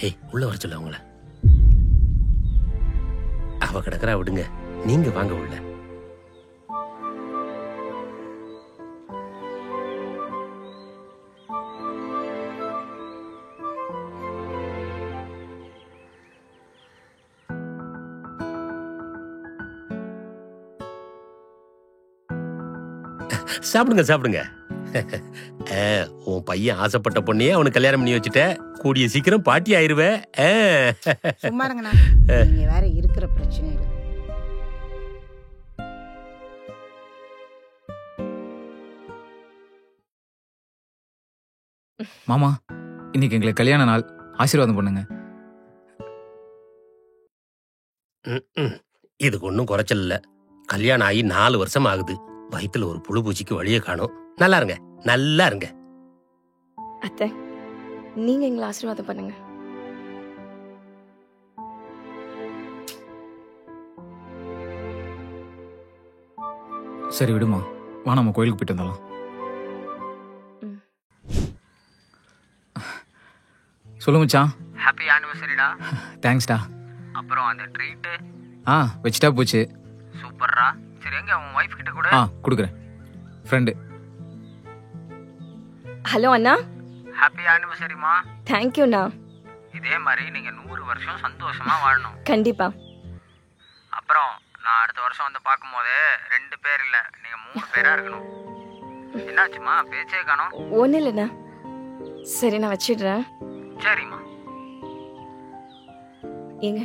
ஏய் உள்ள வர சொல்ல அவங்கள. அவ கிடக்குறா விடுங்க, நீங்க வாங்க உள்ள. சாப்பிடுங்க சாப்பிடுங்க. உன் பையன் ஆசைப்பட்ட பொண்ணையே அவனுக்கு கல்யாணம் பண்ணி வச்சுட்ட, கூடிய சீக்கிரம் பாட்டி ஆயிருவே. சும்மா இருங்கண்ணா, நீங்க வேற இருக்கிற பிரச்சனை இல்லை. மாமா, இன்னைக்கு எங்களுக்கு கல்யாண நாள், ஆசீர்வாதம் பண்ணுங்க. இதுக்கு ஒன்றும் குறைச்சல் இல்ல. கல்யாணம் ஆகி 4 வருஷம் ஆகுது. வயிற்றுல ஒரு புழு பூச்சிக்கு வழியே காணும். நல்லா இருங்க, நல்லா இருங்க. அத்தை, நீங்க எங்களை ஆசீர்வாதம் பண்ணுங்க. சரி விடுமா, வா நம்ம கோயிலுக்கு போயிட்டு வந்துடலாம். சொல்லு மச்சான். ஹாப்பி ஆனிவர்சரிடா. தேங்க்ஸ்டா. அப்புறம் அந்த ட்ரீட் வச்சிட்டா போச்சு. சூப்பர்ரா. சரி, எங்க உன் வைஃப் கிட்ட கூட? கொடுக்குறேன். ஃப்ரெண்டு. ஹலோ அண்ணா. ஹாப்பி ஆனிவர்சரிமா. தேங்க்யூண்ணா. இதே மாதிரி நீங்க 100 வருஷம் சந்தோஷமா வாழணும். கண்டிப்பா. அப்புறம் நான் அடுத்த வருஷம் வந்து பார்க்கும்போது 2 பேர் இல்ல, நீங்க 3 பேரா இருக்கணும். என்னாச்சுமா, பேச்சே காணோம்? ஒன்றும் இல்லைண்ணா. சரி, நான் வச்சிடுறேன். சரிம்மா. ஏங்க,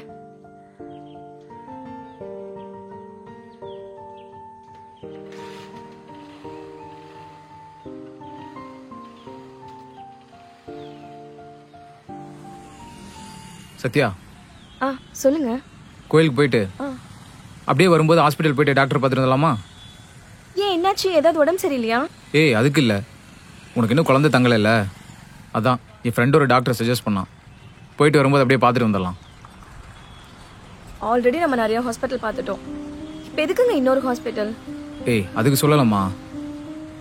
சத்யா, சொல்லுங்க. கோயிலுக்கு போயிட்டு அப்படியே வரும்போது ஹாஸ்பிட்டல் போயிட்டு டாக்டர் பார்த்துட்டு வந்துடலாமா? ஏன், என்னாச்சு? ஏதாவது உடம்பு சரியில்லையா? ஏய், அதுக்கு இல்லை, உனக்கு இன்னும் குழந்தை தங்கலை இல்லை, அதான் என் ஃப்ரெண்டு ஒரு டாக்டர் சஜஸ்ட் பண்ணான். போயிட்டு வரும்போது அப்படியே பார்த்துட்டு வந்துடலாம். ஆல்ரெடி நம்ம நிறைய ஹாஸ்பிட்டல் பார்த்துட்டோம். இப்போ எதுக்குங்க இன்னொரு ஹாஸ்பிட்டல்? ஏய், அதுக்கு சொல்லலாமா,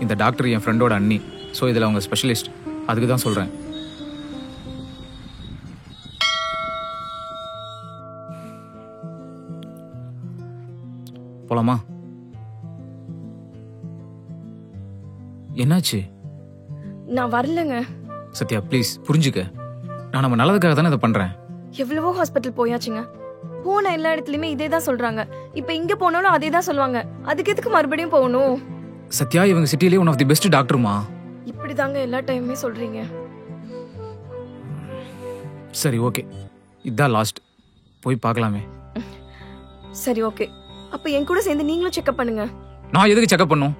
இந்த டாக்டர் என் ஃப்ரெண்டோட அண்ணி, ஸோ இதில் அவங்க ஸ்பெஷலிஸ்ட், அதுக்கு தான் சொல்கிறேன். போலாமா? என்னாச்சு? நான் வரலங்க. சத்யா ப்ளீஸ் புரிஞ்சுக்க, நான் நம்ம நல்லதுக்காக தானே இதை பண்றேன். எவ்வளவோ ஹாஸ்பிட்டல் போயாச்சுங்க. போன எல்லா இடத்துலயுமே இதே தான் சொல்றாங்க. இப்ப இங்க போனாலும் அதே தான் சொல்லுவாங்க. அதுக்கு எதுக்கு மறுபடியும் போகணும்? சத்யா, இவங்க சிட்டிலே ஒன் ஆஃப் தி பெஸ்ட் டாக்டர்மா. இப்படிதாங்க எல்லா டைமுமே சொல்றீங்க. சரி ஓகே, இதான் லாஸ்ட், போய் பார்க்கலாமே. சரி ஓகே, அப்ப என் கூட சேர்ந்து நீங்களும் செக்அப் பண்ணுங்க. நான் எதுக்கு செக்அப் பண்ணும்?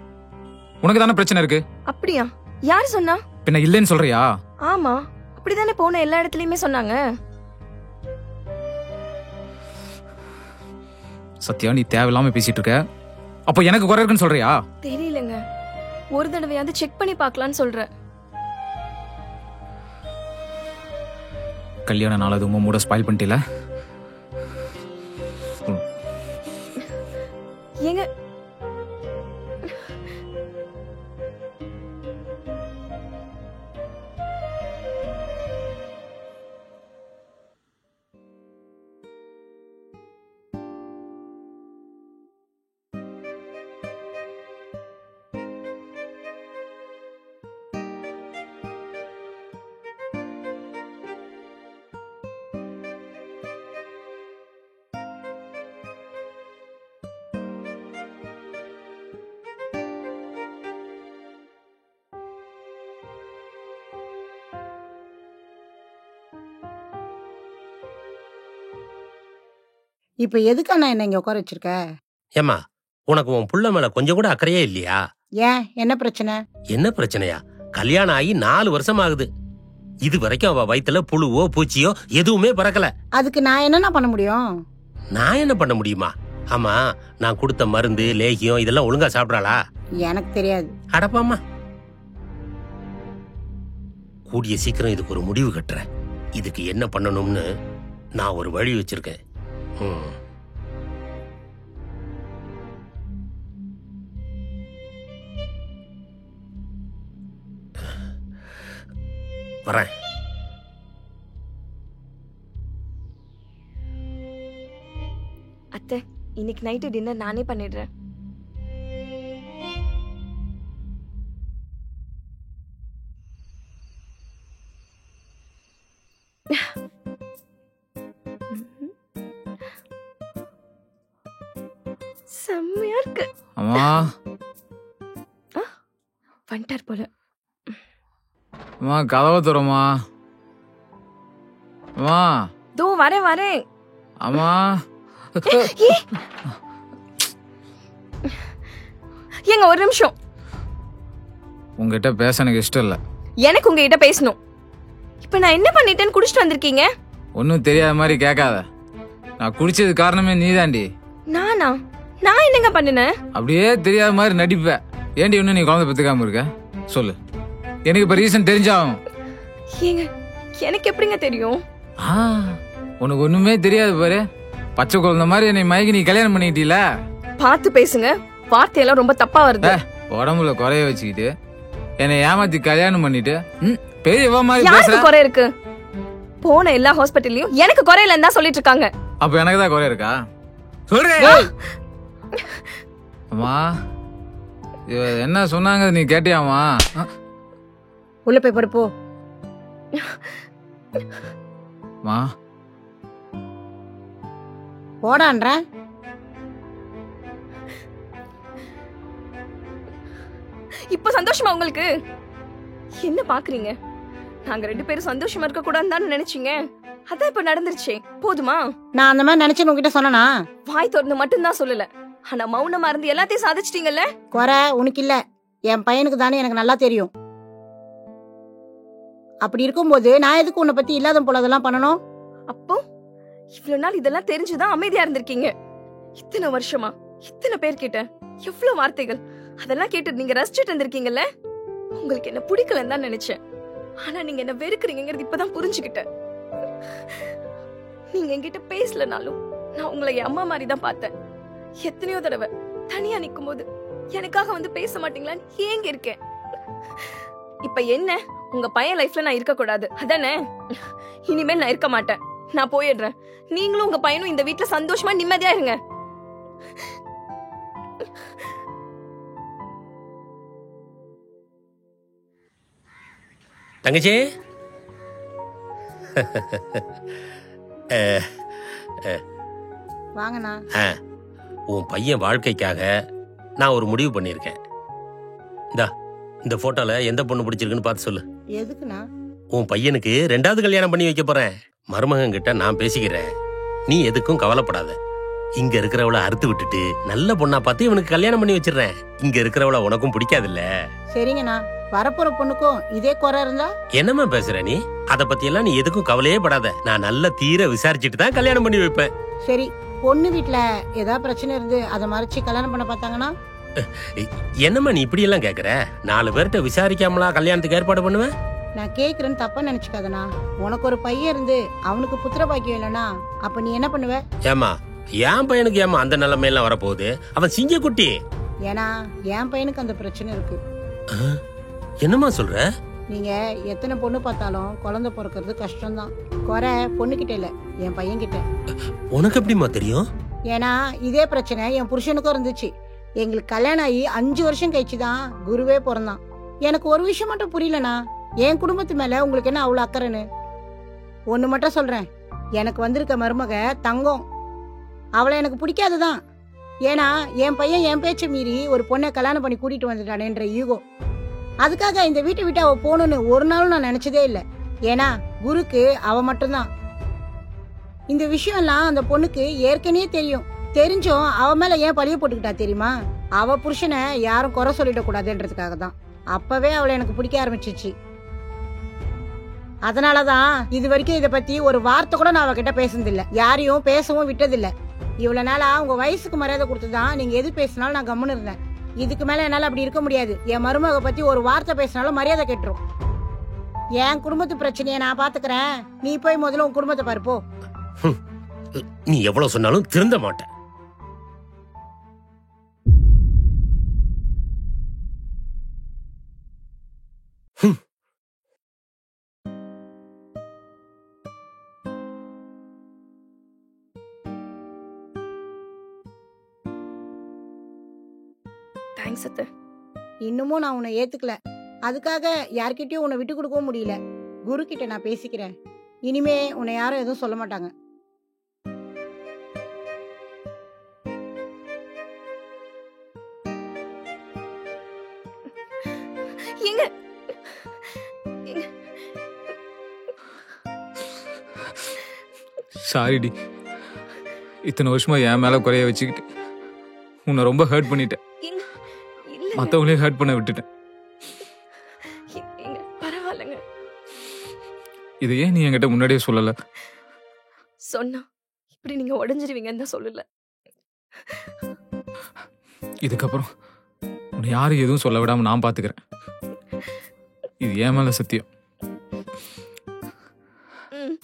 உனக்கு தானே பிரச்சனை இருக்கு. அப்படியா? யார் சொன்னா? பின்ன இல்லைன்னு சொல்றியா? ஆமா, அப்படிதானே போன எல்லா இடத்துலயுமே சொன்னாங்க. சத்யா, நீ தேவையில்லாம பேசிட்டு இருக்க. அப்போ எனக்கு குறை இருக்குன்னு சொல்றியா? தெரியலங்க, ஒரு தடவையாவது செக் பண்ணி பார்க்கலான்னு சொல்றேன். கல்யாண நாள் அதுவும் மூட ஸ்பாயில் பண்ணிட்டீல. ஏங்க, இப்ப எதுக்கா நான் என்ன இங்க உட்கார வச்சிருக்க? ஏம்மா, உனக்கு உன் புள்ள மேல கொஞ்சம் கூட அக்கறையே இல்லையா? ஏன், என்ன பிரச்சனை? என்ன பிரச்சனையா? கல்யாணம் ஆகி 4 வருஷம் ஆகுது. இது வரைக்கும் அவ வயித்துல புழுவோ பூச்சியோ எதுவுமே பறக்கல. அதுக்கு நான் என்னென்ன பண்ண முடியும்? நான் என்ன பண்ண முடியுமா? ஆமா, நான் கொடுத்த மருந்து லேகியம் இதெல்லாம் ஒழுங்கா சாப்பிடறாளா? எனக்கு தெரியாது. அடப்பாமா, கூடிய சீக்கிரம் இதுக்கு ஒரு முடிவு கட்டுறேன். இதுக்கு என்ன பண்ணணும்னு நான் ஒரு வழி வச்சிருக்கேன். வரேன். அத்தை, இன்னைக்கு நைட்டு டின்னர் நானே பண்ணிடுறேன். செம்மையா இருக்கு. அம்மா வந்துட்டார் போல. அம்மா கதவை தரமா? அம்மா தோ வரேன் வரேன். அம்மா ஏங்க ஒரு நிமிஷம். உங்ககிட்ட பேச எனக்கு இஷ்டம் இல்ல. எனக்கு உங்ககிட்ட பேசணும். இப்ப நான் என்ன பண்ணிட்டேன்னு குடிச்சிட்டு வந்திருக்கீங்க? ஒன்னும் தெரியாத மாதிரி கேட்காத. நான் குடிச்சது காரணமே நீதாண்டி. நானா? நான் என்னங்க பண்ணினேன்? அப்படியே தெரியாத மாதிரி நடிப்ப. ஏண்டி இன்னும் நீ குழந்தை பெத்துக்காம இருக்க? சொல்லு. எனக்கு இப்ப ரீசன் தெரிஞ்சாகும். ஏங்க எனக்கு எப்படிங்க தெரியும்? உனக்கு ஒண்ணுமே தெரியாது பாரு. பச்சை குழந்தை மாதிரி என்னை மயக்கி நீ கல்யாணம் பண்ணிக்கிட்டீல. பார்த்து பேசுங்க. வார்த்தையெல்லாம் ரொம்ப தப்பா வருது. உடம்புல குறைய வச்சுக்கிட்டு என்னை ஏமாத்தி கல்யாணம் பண்ணிட்டு பெரியவா மாதிரி யாருக்கு பேசுற. குறை இருக்கு? போன எல்லா ஹாஸ்பிட்டல்லயும் எனக்கு குறை இல்லன்னு தான் சொல்லிட்டு இருக்காங்க. அப்ப எனக்கு தான் குறை இருக்கா? சொல்றேன். அம்மா இவ என்ன சொன்னாங்க நீ கேட்டியாமா? உள்ள போய் படுப்போ. மா போடான்ற. இப்ப சந்தோஷமா உங்களுக்கு? என்ன பாக்குறீங்க? நாங்க 2 பேரும் சந்தோஷமா இருக்க கூடாதுன்னு தானே நினைச்சீங்க. அதான் இப்ப நடந்துருச்சே. போதுமா? நான் அந்த மாதிரி நினைச்சேன்னு உங்ககிட்ட சொன்னா? வாய் திறந்து மட்டும் தான் சொல்லல. ஆனா மௌனமா இருந்து எல்லாத்தையும் சாதிச்சிட்டீங்கல்ல. குறை உனக்கு இல்ல, என் பையனுக்கு தானே எனக்கு நல்லா தெரியும். அப்படி இருக்கும்போது நான் எதுக்கு உன்னை பத்தி இல்லாத போல அதெல்லாம் பண்ணணும்? அப்போ இவ்வளவு நாள் இதெல்லாம் தெரிஞ்சுதான் அமைதியா இருந்திருக்கீங்க. இத்தனை வருஷமா இத்தனை பேர்கிட்ட எவ்வளவு வார்த்தைகள், அதெல்லாம் கேட்டு நீங்க ரசிச்சுட்டு இருந்திருக்கீங்கல்ல. உங்களுக்கு என்ன பிடிக்கலன்னு தான் நினைச்சேன். ஆனா நீங்க என்ன வெறுக்கிறீங்கிறது இப்பதான் புரிஞ்சுக்கிட்டேன். நீங்க என்கிட்ட பேசலனாலும் நான் உங்களை என் அம்மா மாதிரி தான் பார்த்தேன். எத்தனையோ தடவை தனியா நிக்கும் போது எனக்காக வந்து பேச மாட்டீங்களான்னு ஏங்க இருக்கேன். இப்ப என்ன, உங்க பையன் லைஃப்ல நான் இருக்க கூடாது அதானே? இனிமேல் நான் இருக்க மாட்டேன். நான் போயிடுறேன். நீங்களும் உங்க பையனும் இந்த வீட்டுல சந்தோஷமா நிம்மதியா இருங்க. தங்கச்சி வாங்கண்ணா. உன் பையன் வாழ்க்கைக்காக நான் ஒரு முடிவு பண்ணியிருக்கேன். இந்த போட்டோல எந்த பொண்ணு பிடிச்சிருக்குன்னு பார்த்து சொல்லு. எதுக்குண்ணா? உன் பையனுக்கு 2வது கல்யாணம் பண்ணி வைக்க போறேன். மருமகன் கிட்ட நான் பேசிக்கிறேன். நீ எதுக்கும் கவலைப்படாத. இங்க இருக்கிறவளை அறுத்து விட்டுட்டு நல்ல பொண்ணா பார்த்து இவனுக்கு கல்யாணம் பண்ணி வச்சிடுறேன். இங்க இருக்கிறவள உனக்கும் பிடிக்காதுல்ல? சரிங்கண்ணா. வரப்போற பொண்ணுக்கும் இதே குறை இருந்தா? என்னம்மா பேசுற நீ? அத பத்தி எல்லாம் நீ எதுக்கும் கவலையே படாத. நான் நல்ல தீர விசாரிச்சுட்டு தான் கல்யாணம் பண்ணி வைப்பேன். சரி, பொண்ணு வீட்டுல ஏதாவது பிரச்சனை இருந்து அதை மறைச்சு கல்யாணம் பண்ண பார்த்தாங்கன்னா? என்னம்மா நீ இப்படி எல்லாம் கேக்குற? 4 பேர்கிட்ட விசாரிக்காமலா கல்யாணத்துக்கு ஏற்பாடு பண்ணுவேன்? நான் கேக்குறேன்னு தப்பா நினைச்சுக்காதண்ணா. உனக்கு ஒரு பையன் இருந்து அவனுக்கு புத்திர பாக்கியம் இல்லைன்னா அப்ப நீ என்ன பண்ணுவ? ஏமா என் பையனுக்கு ஏமா அந்த நிலைமையெல்லாம் வரப்போகுது? அவன் சிங்க குட்டி. ஏன்னா என் பையனுக்கு அந்த பிரச்சனை இருக்கு. என்னம்மா சொல்ற? நீங்க எத்தனை பொண்ணு பார்த்தாலும் குழந்தை பிறக்கிறது கஷ்டம்தான். குறை பொண்ணுகிட்ட இல்ல, என் பையன் கிட்ட. உனக்கு எப்படிமா தெரியும்? ஏன்னா இதே பிரச்சனை என் புருஷனுக்கும் இருந்துச்சு. எங்களுக்கு கல்யாணம் ஆகி 5 வருஷம் கழிச்சுதான் குருவே பிறந்தான். எனக்கு ஒரு விஷயம் மட்டும் புரியலண்ணா, என் குடும்பத்து மேல உங்களுக்கு என்ன அவ்வளவு அக்கறைன்னு. ஒண்ணு மட்டும் சொல்றேன், எனக்கு வந்திருக்க மருமக தங்கம். அவளை எனக்கு பிடிக்காதுதான். ஏன்னா என் பையன் என் பேச்சை மீறி ஒரு பொண்ணை கல்யாணம் பண்ணி கூட்டிட்டு வந்துட்டானேன்ற ஈகோ. அதுக்காக இந்த வீட்டை விட்டு அவ போகணும்னு ஒரு நாளும் நான் நினைச்சதே இல்லை. ஏன்னா குருக்கு அவ மட்டும்தான். இந்த விஷயம் எல்லாம் அந்த பொண்ணுக்கு ஏற்கனவே தெரியும். தெரிஞ்சும் அவ மேல ஏன் பழிய போட்டுக்கிட்டா தெரியுமா? அவ புருஷனை யாரும் குறை சொல்லிட கூடாதுன்றதுக்காக தான். அப்பவே அவளை எனக்கு பிடிக்க ஆரம்பிச்சிச்சு. அதனாலதான் இது வரைக்கும் இத பத்தி ஒரு வார்த்தை கூட நான் அவகிட்ட பேசுனதில்ல, யாரையும் பேசவும் விட்டதில்ல. இவ்வளவு நாளா உங்க வயசுக்கு மரியாதை கொடுத்துதான் நீங்க எது பேசினாலும் நான் கம்முன்னு இருந்தேன். இதுக்கு மேல என்னால அப்படி இருக்க முடியாது. என் மருமக பத்தி ஒரு வார்த்தை பேசினாலும் மரியாதை கெட்டுரும். என் குடும்பத்து பிரச்சனையை நான் பாத்துக்கிறேன். நீ போய் முதல்ல உன் குடும்பத்தை பாரு போ. நீ எவ்வளவு சொன்னாலும் திருந்த மாட்டேன். தேங்க்ஸ் அத்தை. இன்னமும் நான் உன்னை ஏத்துக்கல. அதுக்காக யார்கிட்டயும் உன்னை விட்டு கொடுக்கவும் முடியல. குரு கிட்ட நான் பேசிக்கிறேன். இனிமே உன்னை யாரும் எதுவும் சொல்ல மாட்டாங்க. எங்க சாரிடி, இத்தனை வருஷமா என் மேல குறைய வச்சுக்கிட்டு உன்னை ரொம்ப ஹர்ட் பண்ணிட்டேன். எங்க இல்ல மற்றவங்களையும் ஹர்ட் பண்ண விட்டுட்டேன். எங்க பரவாயில்லைங்க. இது ஏன் நீ என்கிட்ட முன்னாடியே சொல்லல? சொன்னா இப்படி நீங்க உடைஞ்சிருவீங்கன்னு தான் சொல்லல. இதுக்கப்புறம் உன்னை யாரும் எதுவும் சொல்ல விடாம நான் பாத்துக்கிறேன். இது ஏன் மேல சத்தியம். ம்.